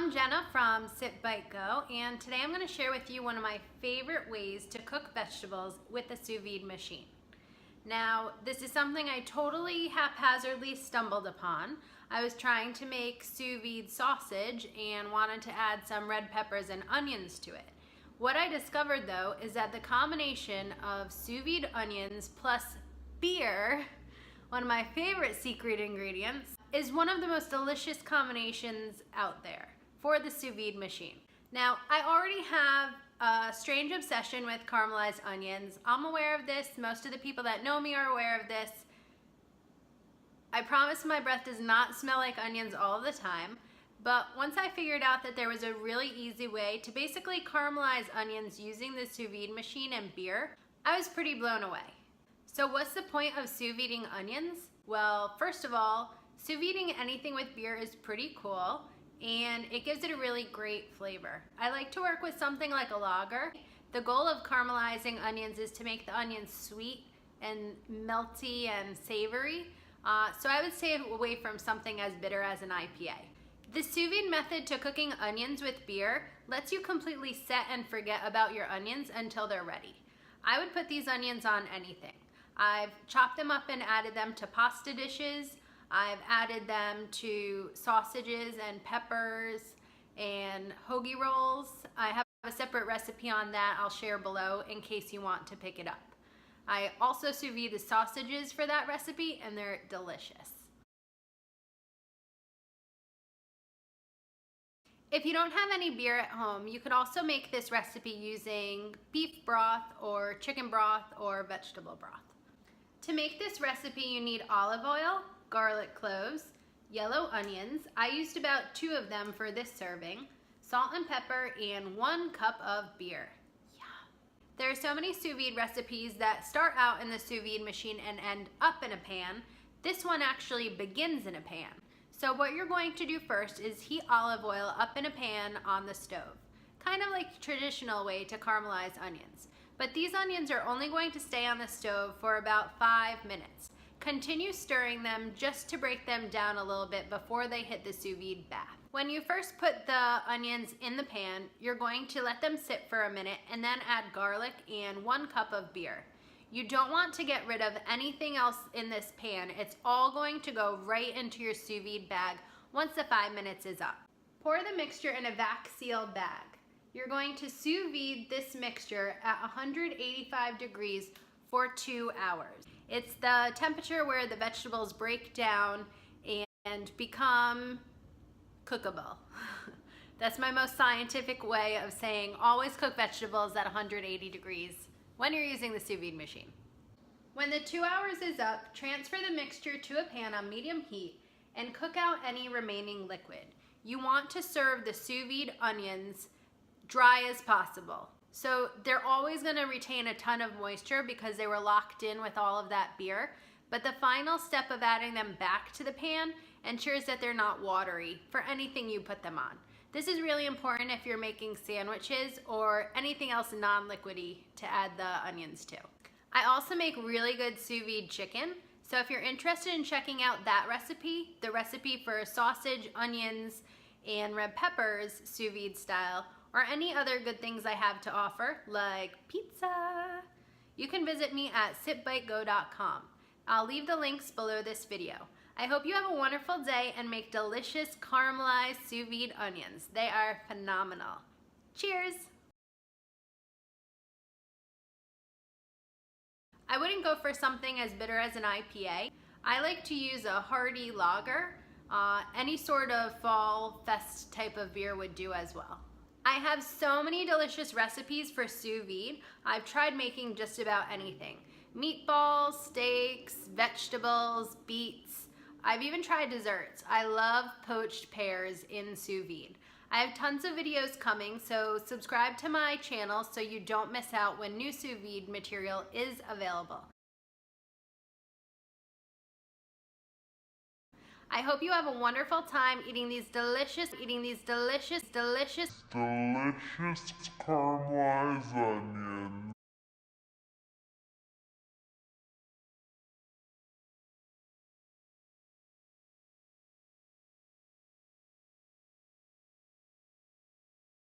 I'm Jenna from Sit Bite Go, and today I'm going to share with you one of my favorite ways to cook vegetables with a sous vide machine. Now, this is something I totally haphazardly stumbled upon. I was trying to make sous vide sausage and wanted to add some red peppers and onions to it. What I discovered though is that the combination of sous vide onions plus beer, one of my favorite secret ingredients, is one of the most delicious combinations out there for the sous vide machine. Now, I already have a strange obsession with caramelized onions. I'm aware of this. Most of the people that know me are aware of this. I promise my breath does not smell like onions all the time, but once I figured out that there was a really easy way to basically caramelize onions using the sous vide machine and beer, I was pretty blown away. So what's the point of sous videing onions? Well, first of all, sous videing anything with beer is pretty cool, and it gives it a really great flavor. I like to work with something like a lager. The goal of caramelizing onions is to make the onions sweet and melty and savory, so I would stay away from something as bitter as an IPA. The sous vide method to cooking onions with beer lets you completely set and forget about your onions until they're ready. I would put these onions on anything. I've chopped them up and added them to pasta dishes. I've added them to sausages and peppers and hoagie rolls. I have a separate recipe on that I'll share below in case you want to pick it up. I also sous vide the sausages for that recipe, and they're delicious. If you don't have any beer at home, you could also make this recipe using beef broth or chicken broth or vegetable broth. To make this recipe, you need olive oil, garlic cloves, yellow onions. I used about 2 of them for this serving, salt and pepper, and 1 cup of beer. Yum. There are so many sous vide recipes that start out in the sous vide machine and end up in a pan. This one actually begins in a pan. So what you're going to do first is heat olive oil up in a pan on the stove, kind of like the traditional way to caramelize onions. But these onions are only going to stay on the stove for about 5 minutes. Continue stirring them just to break them down a little bit before they hit the sous vide bath. When you first put the onions in the pan, you're going to let them sit for a minute and then add garlic and 1 cup of beer. You don't want to get rid of anything else in this pan. It's all going to go right into your sous vide bag once the 5 minutes is up. Pour the mixture in a vac sealed bag. You're going to sous vide this mixture at 185 degrees for 2 hours. It's the temperature where the vegetables break down and become cookable. That's my most scientific way of saying always cook vegetables at 180 degrees when you're using the sous vide machine. When the 2 hours is up, transfer the mixture to a pan on medium heat and cook out any remaining liquid. You want to serve the sous vide onions dry as possible. So they're always going to retain a ton of moisture because they were locked in with all of that beer. But the final step of adding them back to the pan ensures that they're not watery for anything you put them on. This is really important if you're making sandwiches or anything else non-liquidy to add the onions to. I also make really good sous vide chicken. So if you're interested in checking out that recipe, the recipe for sausage, onions, and red peppers sous vide style, or any other good things I have to offer, like pizza, you can visit me at sitbitego.com. I'll leave the links below this video. I hope you have a wonderful day and make delicious caramelized sous vide onions. They are phenomenal. Cheers! I wouldn't go for something as bitter as an IPA. I like to use a hearty lager. Any sort of fall fest type of beer would do as well. I have so many delicious recipes for sous vide. I've tried making just about anything. Meatballs, steaks, vegetables, beets. I've even tried desserts. I love poached pears in sous vide. I have tons of videos coming, so subscribe to my channel so you don't miss out when new sous vide material is available. I hope you have a wonderful time eating these delicious caramelized onions.